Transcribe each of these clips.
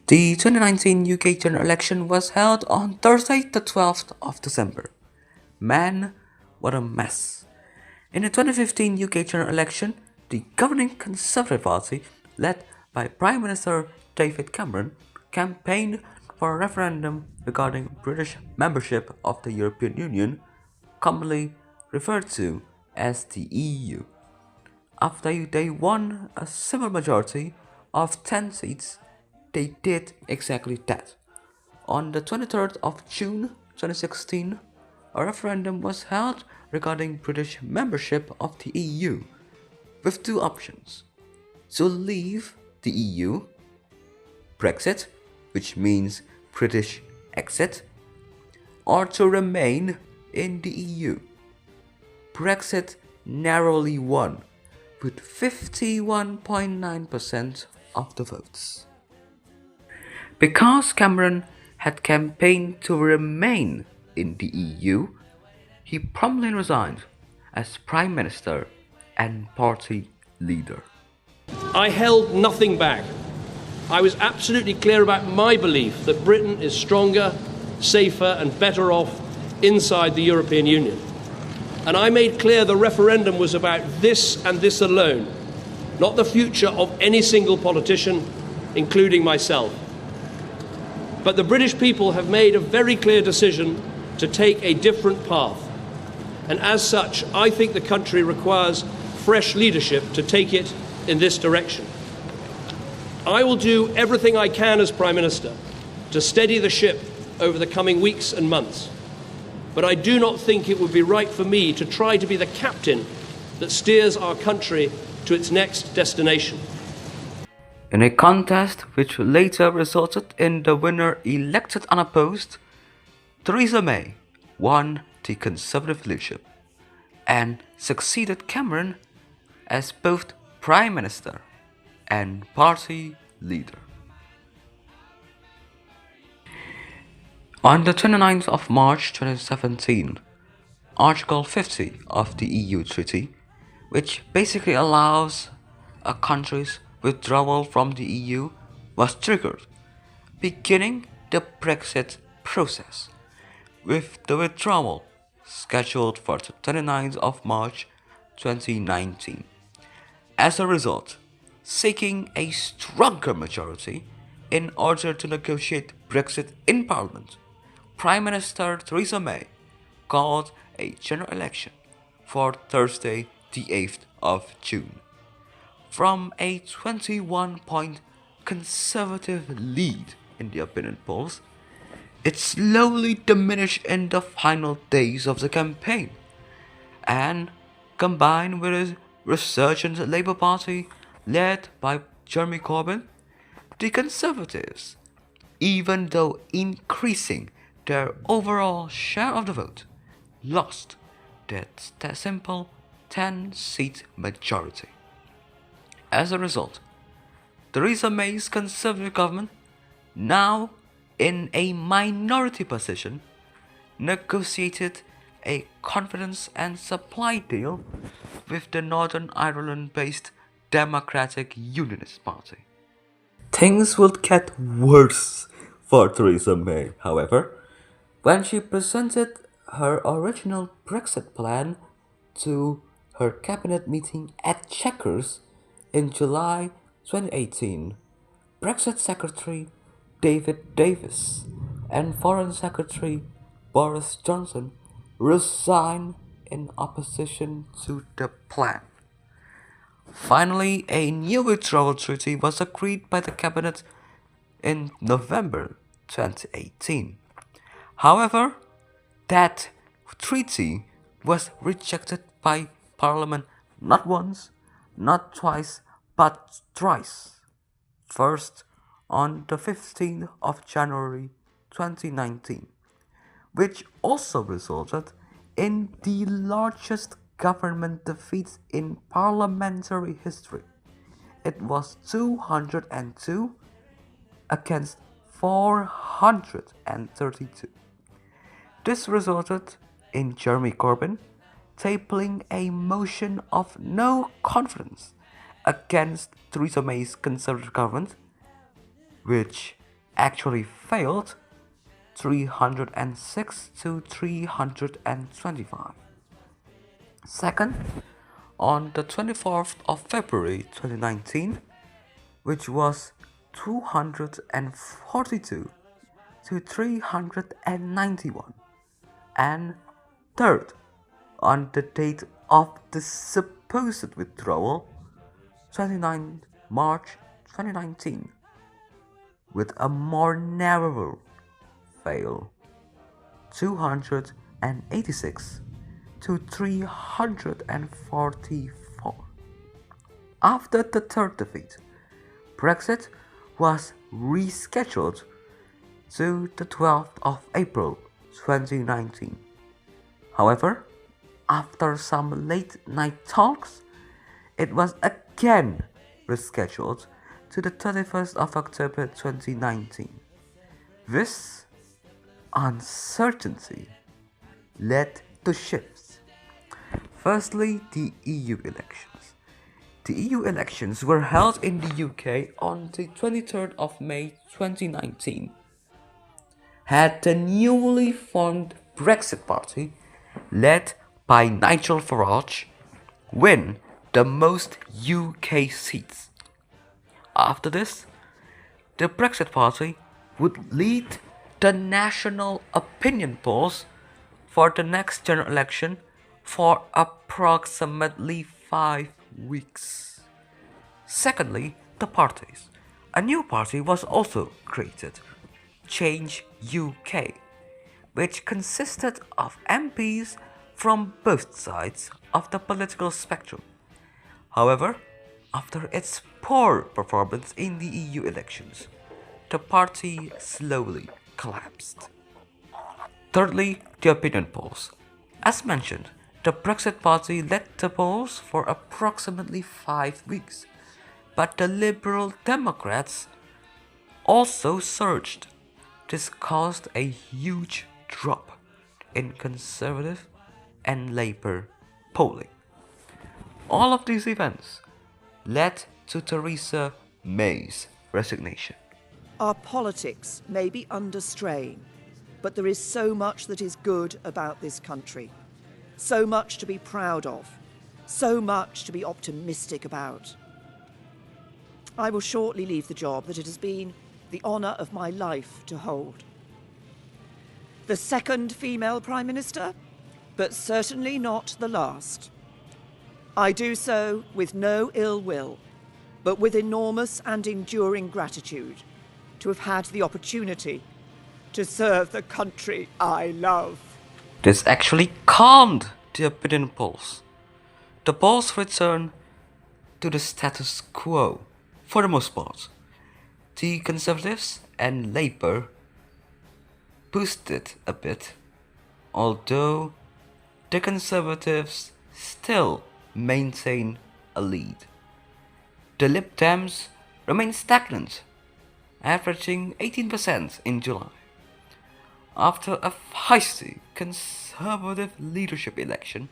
The 2019 UK general election was held on Thursday, the 12th of December. Man, what a mess. In the 2015 UK general election, the governing Conservative Party, led by Prime Minister David Cameron, campaigned for a referendum regarding British membership of the European Union, commonly referred to as the EU. After they won a simple majority of 10 seats, they did exactly that. On the 23rd of June 2016, a referendum was held regarding British membership of the EU, with two options: to leave the EU, Brexit, which means British exit, or to remain in the EU. Brexit narrowly won with 51.9% of the votes. Because Cameron had campaigned to remain in the EU, he promptly resigned as Prime Minister and party leader. I held nothing back. I was absolutely clear about my belief that Britain is stronger, safer, and better off inside the European Union. And I made clear the referendum was about this and this alone, not the future of any single politician, including myself. But the British people have made a very clear decision to take a different path. And as such, I think the country requires fresh leadership to take it in this direction. I will do everything I can as Prime Minister to steady the ship over the coming weeks and months. But I do not think it would be right for me to try to be the captain that steers our country to its next destination. In a contest which later resulted in the winner elected unopposed, Theresa May won the Conservative leadership and succeeded Cameron as both Prime Minister and party leader. On the 29th of March 2017, Article 50 of the EU Treaty, which basically allows a country's withdrawal from the EU, was triggered, beginning the Brexit process, with the withdrawal scheduled for the 29th of March 2019. As a result, seeking a stronger majority in order to negotiate Brexit in Parliament, Prime Minister Theresa May called a general election for Thursday, the 8th of June. From a 21-point Conservative lead in the opinion polls, it slowly diminished in the final days of the campaign, and combined with a resurgent Labour Party led by Jeremy Corbyn, the Conservatives, even though increasing their overall share of the vote, lost that simple 10-seat majority. As a result, Theresa May's Conservative government, now in a minority position, negotiated a confidence and supply deal with the Northern Ireland-based Democratic Unionist Party. Things would get worse for Theresa May, however, when she presented her original Brexit plan to her cabinet meeting at Chequers in July 2018. Brexit Secretary David Davis and Foreign Secretary Boris Johnson resigned in opposition to the plan. Finally, a new withdrawal treaty was agreed by the cabinet in November 2018. However, that treaty was rejected by Parliament not once, not twice, but thrice. First, on the 15th of January 2019, which also resulted in the largest government defeat in parliamentary history. It was 202 against 432. This resulted in Jeremy Corbyn tabling a motion of no confidence against Theresa May's Conservative government, which actually failed 306 to 325. Second, on the 24th of February 2019, which was 242 to 391. And third, on the date of the supposed withdrawal, 29 March 2019, with a more narrow fail, 286 to 344. After the third defeat, Brexit was rescheduled to the 12th of April 2019. However, after some late-night talks, it was again rescheduled to the 31st of October 2019. This uncertainty led to shifts. Firstly, the EU elections. The EU elections were held in the UK on the 23rd of May 2019. Had the newly formed Brexit Party, led by Nigel Farage, win the most UK seats. After this, the Brexit Party would lead the national opinion polls for the next general election for approximately 5 weeks. Secondly, the parties. A new party was also created, Change UK, which consisted of MPs from both sides of the political spectrum. However, after its poor performance in the EU elections, the party slowly collapsed. Thirdly, the opinion polls. As mentioned, the Brexit Party led the polls for approximately 5 weeks, but the Liberal Democrats also surged. This caused a huge drop in Conservative and Labour polling. All of these events led to Theresa May's resignation. Our politics may be under strain, but there is so much that is good about this country, so much to be proud of, so much to be optimistic about. I will shortly leave the job that it has been the honour of my life to hold. The second female Prime Minister, but certainly not the last. I do so with no ill will, but with enormous and enduring gratitude to have had the opportunity to serve the country I love. This actually calmed the opinion polls. The polls returned to the status quo for the most part. The Conservatives and Labour boosted a bit, although the Conservatives still maintain a lead. The Lib Dems remain stagnant, averaging 18% in July. After a feisty Conservative leadership election,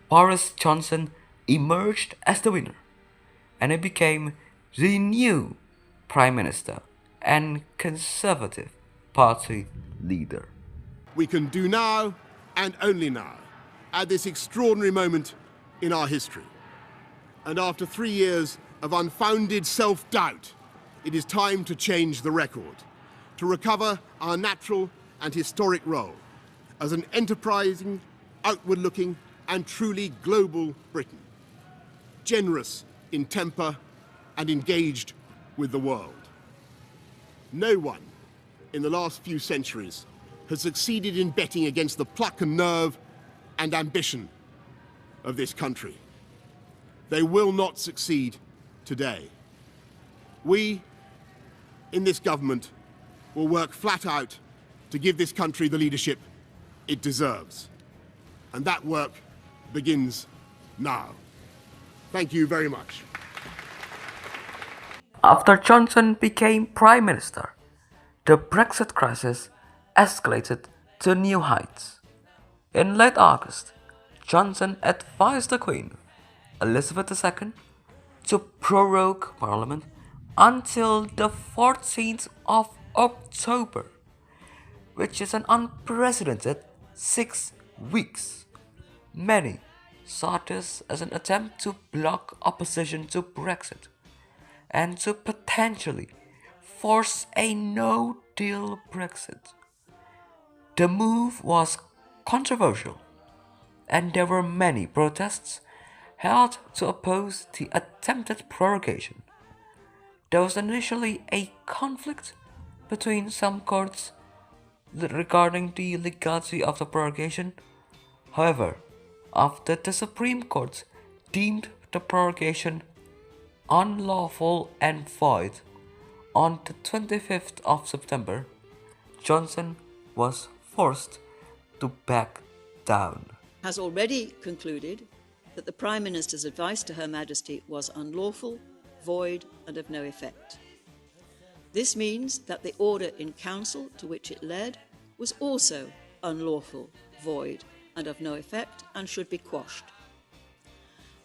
Boris Johnson emerged as the winner, and he became the new Prime Minister and Conservative Party leader. We can do now, and only now, at this extraordinary moment in our history. And after 3 years of unfounded self-doubt, it is time to change the record, to recover our natural and historic role as an enterprising, outward-looking and truly global Britain, generous in temper and engaged with the world. No one in the last few centuries has succeeded in betting against the pluck and nerve and ambition of this country. They will not succeed today. We, in this government, will work flat out to give this country the leadership it deserves. And that work begins now. Thank you very much. After Johnson became Prime Minister, the Brexit crisis escalated to new heights. In late August, Johnson advised the Queen, Elizabeth II, to prorogue Parliament until the 14th of October, which is an unprecedented 6 weeks. Many saw this as an attempt to block opposition to Brexit and to potentially force a no-deal Brexit. The move was controversial, and there were many protests held to oppose the attempted prorogation. There was initially a conflict between some courts regarding the legality of the prorogation. However, after the Supreme Court deemed the prorogation unlawful and void on the 25th of September, Johnson was forced to back down. Has already concluded that the Prime Minister's advice to Her Majesty was unlawful, void, and of no effect. This means that the order in Council to which it led was also unlawful, void, and of no effect, and should be quashed.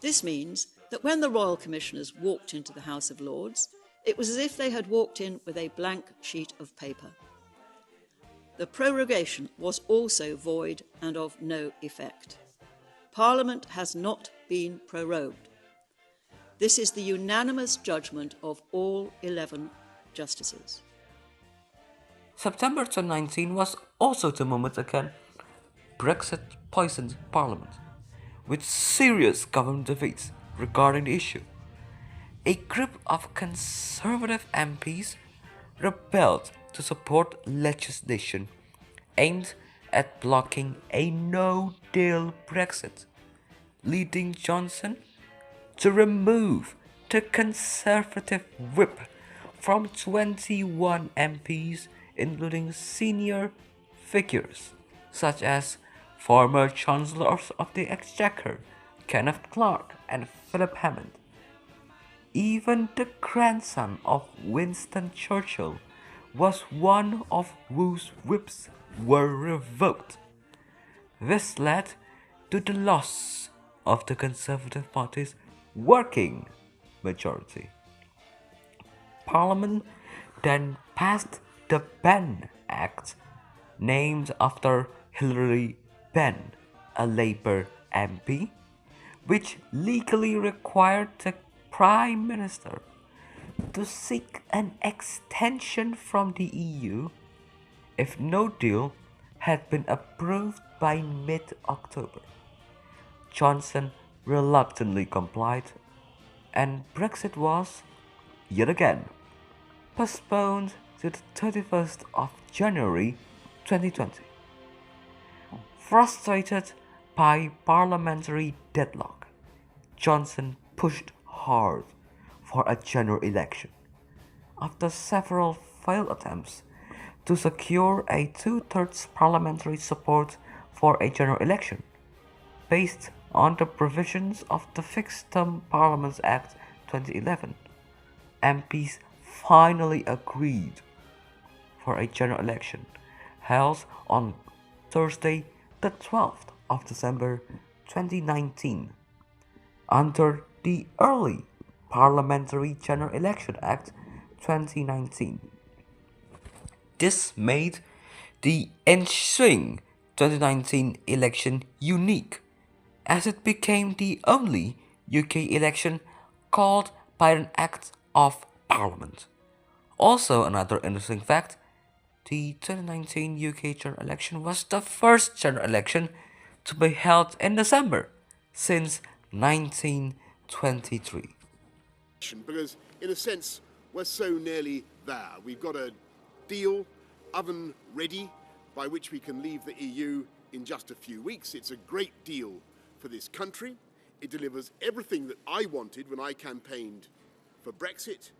This means that when the Royal Commissioners walked into the House of Lords, it was as if they had walked in with a blank sheet of paper. The prorogation was also void and of no effect. Parliament has not been prorogued. This is the unanimous judgment of all 11 justices. September 2019 was also the moment again Brexit poisoned Parliament, with serious government defeats regarding the issue. A group of Conservative MPs rebelled to support legislation aimed at blocking a no-deal Brexit, leading Johnson to remove the Conservative whip from 21 MPs, including senior figures such as former Chancellors of the Exchequer Kenneth Clarke and Philip Hammond. Even the grandson of Winston Churchill was one of whose whips were revoked. This led to the loss of the Conservative Party's working majority. Parliament then passed the Benn Act, named after Hilary Benn, a Labour MP, which legally required the Prime Minister to seek an extension from the EU if no deal had been approved by mid-October. Johnson reluctantly complied, and Brexit was, yet again, postponed to the 31st of January 2020. Frustrated by parliamentary deadlock, Johnson pushed hard for a general election. After several failed attempts to secure a 2/3 parliamentary support for a general election, based on the provisions of the Fixed Term Parliaments Act 2011, MPs finally agreed for a general election held on Thursday, the 12th of December 2019, under the Early Parliamentary General Election Act 2019. This made the ensuing 2019 election unique, as it became the only UK election called by an Act of Parliament. Also, another interesting fact, the 2019 UK general election was the first general election to be held in December since 1923. Because, in a sense, we're so nearly there. We've got a deal, oven ready, by which we can leave the EU in just a few weeks. It's a great deal for this country. It delivers everything that I wanted when I campaigned for Brexit.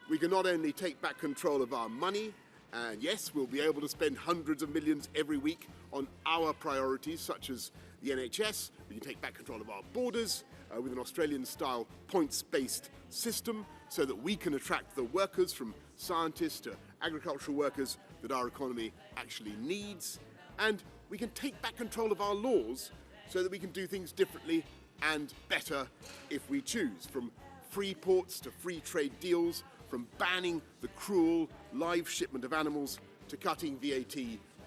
We can not only take back control of our money, and yes, we'll be able to spend hundreds of millions every week on our priorities, such as the NHS. We can take back control of our borders with an Australian-style points-based system so that we can attract the workers, from scientists to agricultural workers, that our economy actually needs. And we can take back control of our laws so that we can do things differently and better if we choose, from free ports to free trade deals, from banning the cruel live shipment of animals to cutting VAT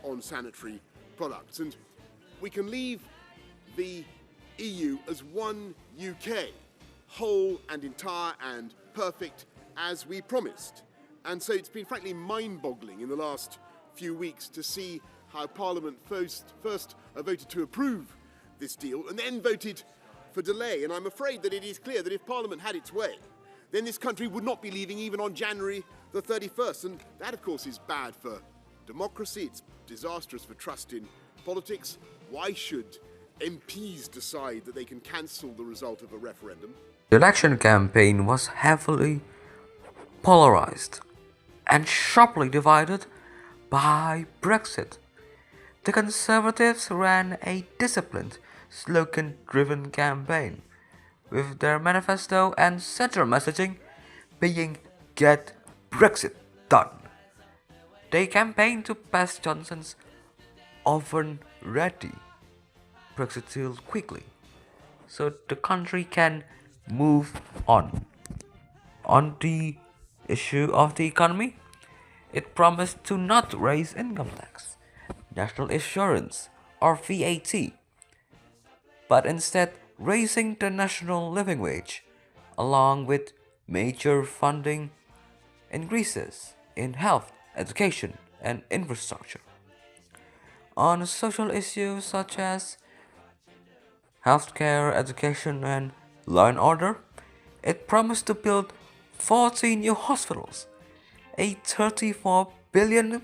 on sanitary products. And we can leave the EU as one UK, whole and entire and perfect as we promised. And so it's been frankly mind-boggling in the last few weeks to see how Parliament first voted to approve this deal and then voted for delay. And I'm afraid that it is clear that if Parliament had its way, then this country would not be leaving even on January the 31st. And that, of course, is bad for democracy. It's disastrous for trust in politics. Why should MPs decide that they can cancel the result of a referendum? The election campaign was heavily polarized and sharply divided by Brexit. The Conservatives ran a disciplined, slogan-driven campaign, with their manifesto and central messaging being "Get Brexit Done." They campaigned to pass Johnson's oven-ready Brexit deal quickly, so the country can move on. On the issue of the economy, it promised to not raise income tax, national insurance, or VAT, but instead raising the national living wage, along with major funding increases in health, education, and infrastructure. On social issues such as healthcare, education, and law and order, it promised to build 40 new hospitals, a £34 billion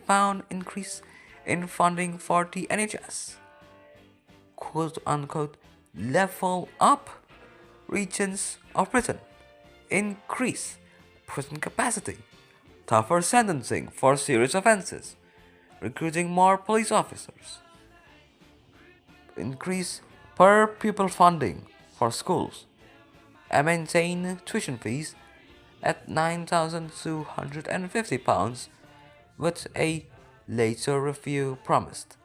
increase in funding for the NHS, quote-unquote level up regions of Britain, increase prison capacity, tougher sentencing for serious offences, recruiting more police officers, increase per pupil funding for schools, and maintain tuition fees at £9,250, with a later review promised.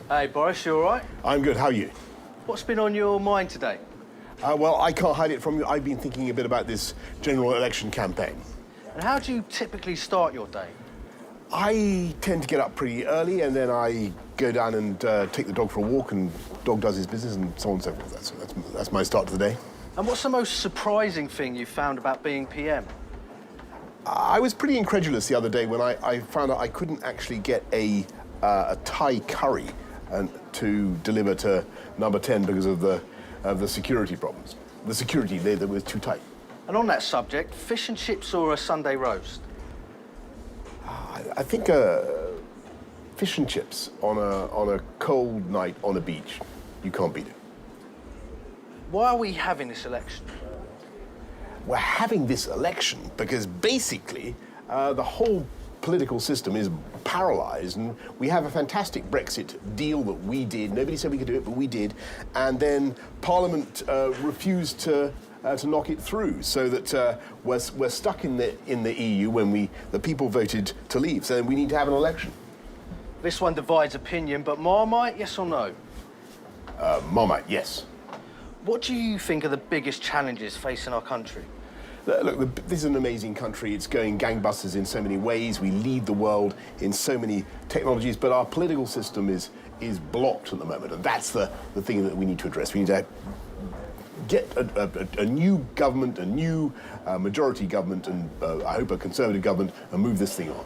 Hey Boris, you alright? I'm good, how are you? What's been on your mind today? Well, I can't hide it from you. I've been thinking a bit about this general election campaign. And how do you typically start your day? I tend to get up pretty early and then I go down and take the dog for a walk, and dog does his business and so on and so forth. That's my start to the day. And what's the most surprising thing you found about being PM? I was pretty incredulous the other day when I found out I couldn't actually get a Thai curry to deliver to number 10 because of the security problems. The security there that was too tight. And on that subject, fish and chips or a Sunday roast? I think fish and chips on a cold night on a beach. You can't beat it. Why are we having this election? We're having this election because basically the whole political system is paralysed, and we have a fantastic Brexit deal that we did. Nobody said we could do it, but we did. And then Parliament refused to knock it through, so that we're stuck in the EU when the people voted to leave. So we need to have an election. This one divides opinion, but Marmite, yes or no? Marmite, yes. What do you think are the biggest challenges facing our country? Look, this is an amazing country. It's going gangbusters in so many ways. We lead the world in so many technologies, but our political system is blocked at the moment, and that's the thing that we need to address. We need to get a new government, a new majority government, and I hope a Conservative government, and move this thing on.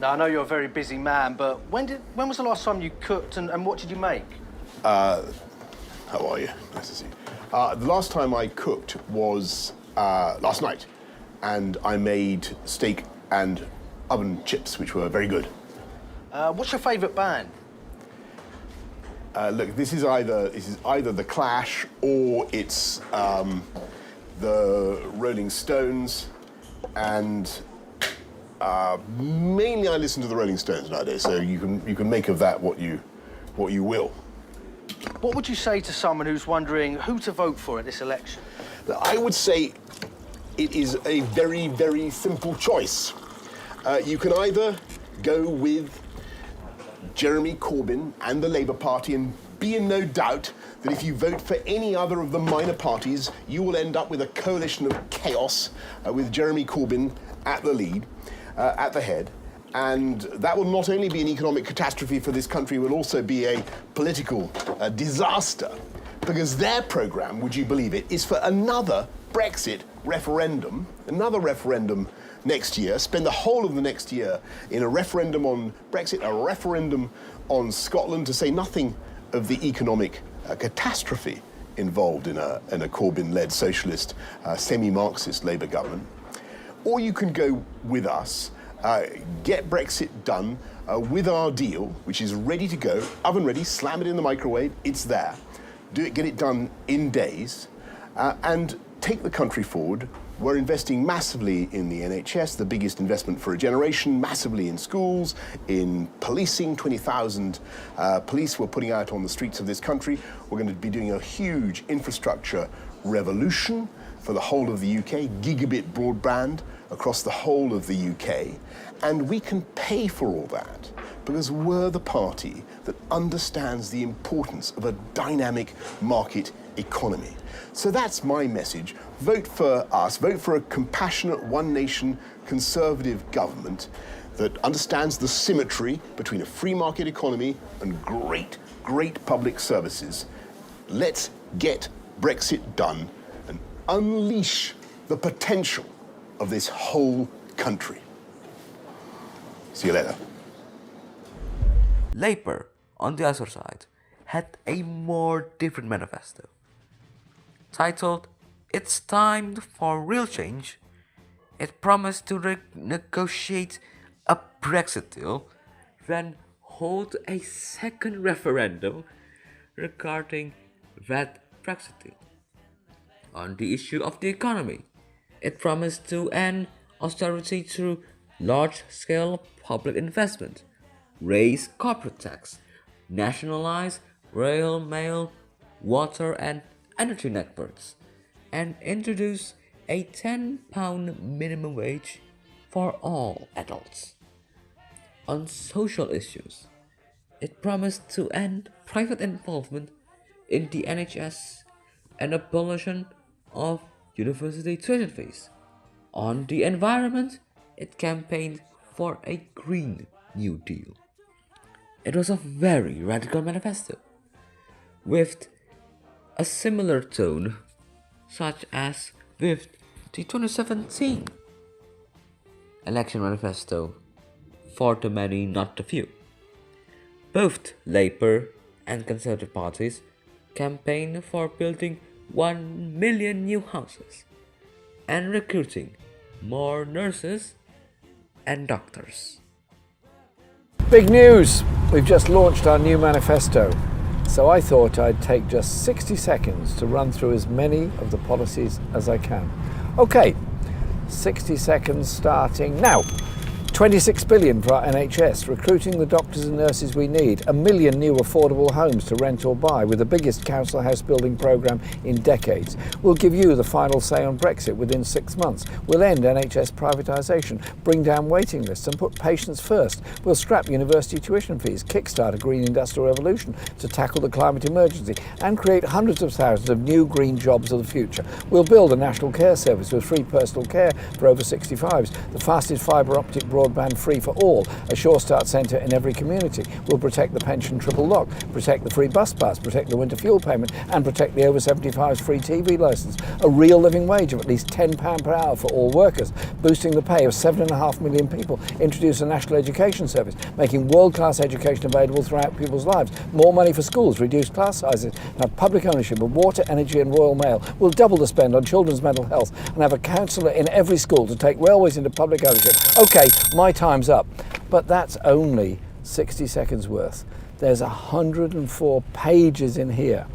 Now, I know you're a very busy man, but when was the last time you cooked, and what did you make? How are you? Nice to see you. The last time I cooked was last night, and I made steak and oven chips, which were very good. What's your favourite band? Look, this is either the Clash or it's the Rolling Stones, and mainly I listen to the Rolling Stones nowadays. So you can make of that what you will. What would you say to someone who's wondering who to vote for at this election? I would say it is a very, very simple choice. You can either go with Jeremy Corbyn and the Labour Party and be in no doubt that if you vote for any other of the minor parties, you will end up with a coalition of chaos with Jeremy Corbyn at the lead, at the head. And that will not only be an economic catastrophe for this country, it will also be a political disaster. Because their programme, would you believe it, is for another Brexit referendum, next year, spend the whole of the next year in a referendum on Brexit, a referendum on Scotland, to say nothing of the economic catastrophe involved in a Corbyn-led socialist, semi-Marxist Labour government. Or you can go with us, get Brexit done with our deal, which is ready to go, oven ready, slam it in the microwave, it's there. Get it done in days, and take the country forward. We're investing massively in the NHS, the biggest investment for a generation, massively in schools, in policing, 20,000 police we're putting out on the streets of this country. We're going to be doing a huge infrastructure revolution for the whole of the UK, gigabit broadband across the whole of the UK. And we can pay for all that because we're the party that understands the importance of a dynamic market economy. So that's my message. Vote for us. Vote for a compassionate, one-nation, conservative government that understands the symmetry between a free market economy and great, great public services. Let's get Brexit done and unleash the potential of this whole country. See you later. Labour, on the other side, had a more different manifesto. Titled, "It's Time for Real Change," it promised to negotiate a Brexit deal, then hold a second referendum regarding that Brexit deal. On the issue of the economy, it promised to end austerity through large-scale public investment, raise corporate tax, nationalize rail, mail, water and energy networks, and introduce a £10 minimum wage for all adults. On social issues, it promised to end private involvement in the NHS and abolition of university tuition fees. On the environment, it campaigned for a Green New Deal. It was a very radical manifesto, with a similar tone such as with the 2017 election manifesto, for the many, not the few. Both Labour and Conservative parties campaigned for building 1 million new houses and recruiting more nurses and doctors. Big news! We've just launched our new manifesto. So I thought I'd take just 60 seconds to run through as many of the policies as I can. Okay, 60 seconds starting now. 26 billion for our NHS, recruiting the doctors and nurses we need, 1 million new affordable homes to rent or buy with the biggest council house building programme in decades. We'll give you the final say on Brexit within 6 months. We'll end NHS privatisation, bring down waiting lists and put patients first. We'll scrap university tuition fees, kickstart a green industrial revolution to tackle the climate emergency and create hundreds of thousands of new green jobs of the future. We'll build a national care service with free personal care for over 65s, the fastest fibre optic broadband free for all, a Sure Start centre in every community. We'll protect the pension triple lock, protect the free bus pass, protect the winter fuel payment and protect the over 75s free TV licence. A real living wage of at least £10 per hour for all workers, boosting the pay of 7.5 million people, introduce a national education service, making world-class education available throughout people's lives, more money for schools, reduced class sizes, and have public ownership of water, energy and Royal Mail. We'll double the spend on children's mental health and have a counsellor in every school to take railways into public ownership. Okay, my time's up, but that's only 60 seconds worth. There's 104 pages in here.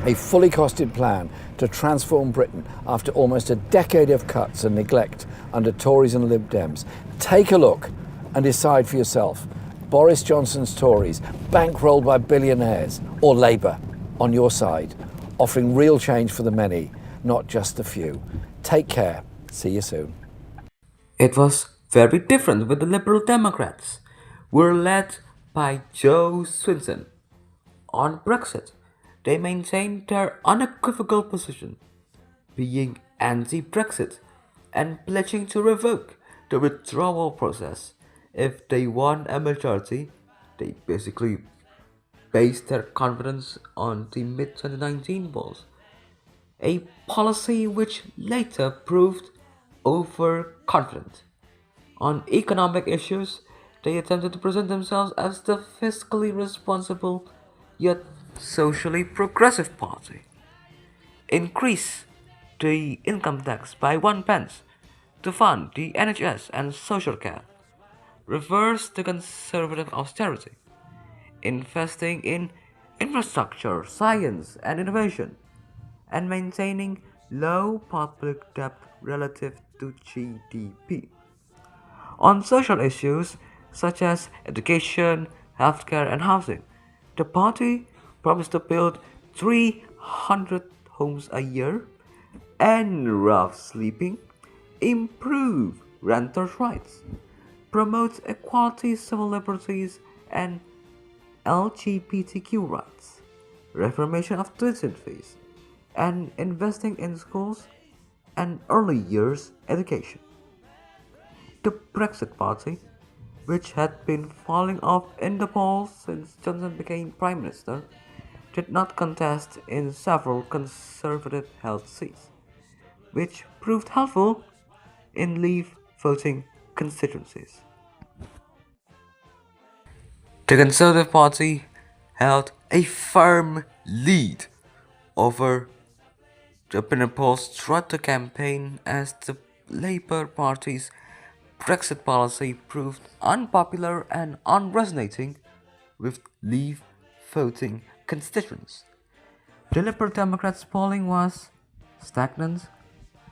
A fully costed plan to transform Britain after almost a decade of cuts and neglect under Tories and Lib Dems. Take a look and decide for yourself. Boris Johnson's Tories, bankrolled by billionaires, or Labour on your side, offering real change for the many, not just the few. Take care. See you soon. It was very different with the Liberal Democrats, who were led by Jo Swinson. On Brexit, they maintained their unequivocal position, being anti-Brexit and pledging to revoke the withdrawal process if they won a majority. They basically based their confidence on the mid-2019 polls, a policy which later proved overconfident. On economic issues, they attempted to present themselves as the fiscally responsible yet socially progressive party. Increase the income tax by 1 pence to fund the NHS and social care. Reverse the conservative austerity, investing in infrastructure, science, and innovation, and maintaining low public debt relative to GDP. On social issues such as education, healthcare, and housing, the party promised to build 300 homes a year, end rough sleeping, improve renters' rights, promote equality, civil liberties, and LGBTQ rights, reformation of tuition fees, and investing in schools and early years education. The Brexit Party, which had been falling off in the polls since Johnson became Prime Minister, did not contest in several Conservative held seats, which proved helpful in Leave voting constituencies. The Conservative Party held a firm lead over the opinion polls throughout the campaign as the Labour Party's Brexit policy proved unpopular and unresonating with Leave voting constituents. The Liberal Democrats' polling was stagnant,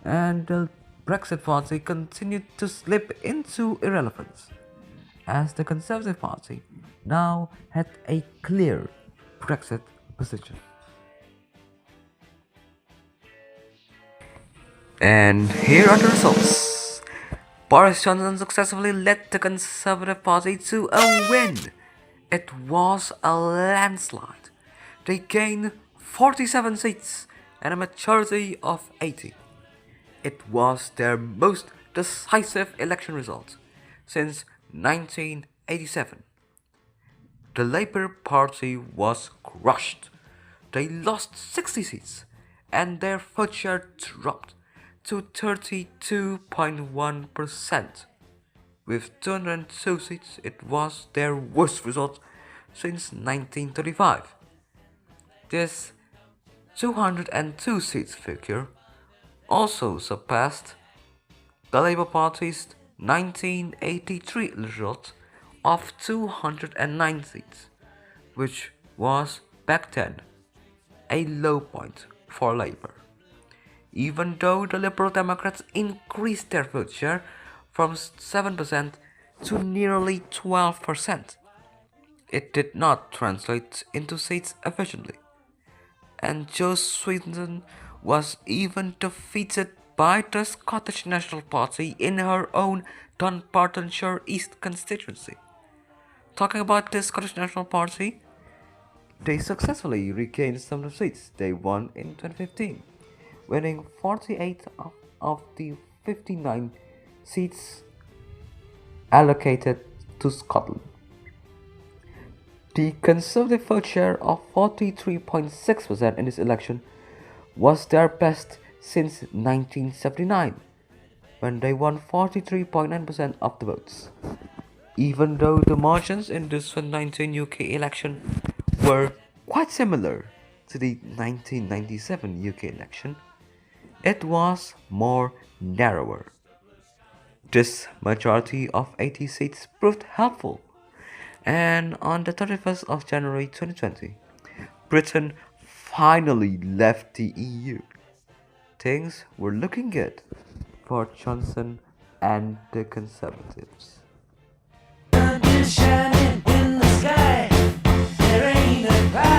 and the Brexit Party continued to slip into irrelevance, as the Conservative Party now had a clear Brexit position. And here are the results. Boris Johnson successfully led the Conservative Party to a win. It was a landslide. They gained 47 seats and a majority of 80. It was their most decisive election result since 1987. The Labour Party was crushed. They lost 60 seats and their vote share dropped to 32.1%. With 202 seats, it was their worst result since 1935. This 202 seats figure also surpassed the Labour Party's 1983 result of 209 seats, which was back then a low point for Labour. Even though the Liberal Democrats increased their vote share from 7% to nearly 12%, it did not translate into seats efficiently, and Jo Swinson was even defeated by the Scottish National Party in her own Dunbartonshire East constituency. Talking about the Scottish National Party, they successfully regained some of the seats they won in 2015, winning 48 of the 59 seats allocated to Scotland. The Conservative vote share of 43.6% in this election was their best since 1979, when they won 43.9% of the votes. Even though the margins in this 2019 UK election were quite similar to the 1997 UK election, it was more narrower. This majority of 80 seats proved helpful, and on the 31st of January 2020, Britain finally left the EU. Things were looking good for Johnson and the Conservatives. Sun is shining in the sky. There ain't a cloud.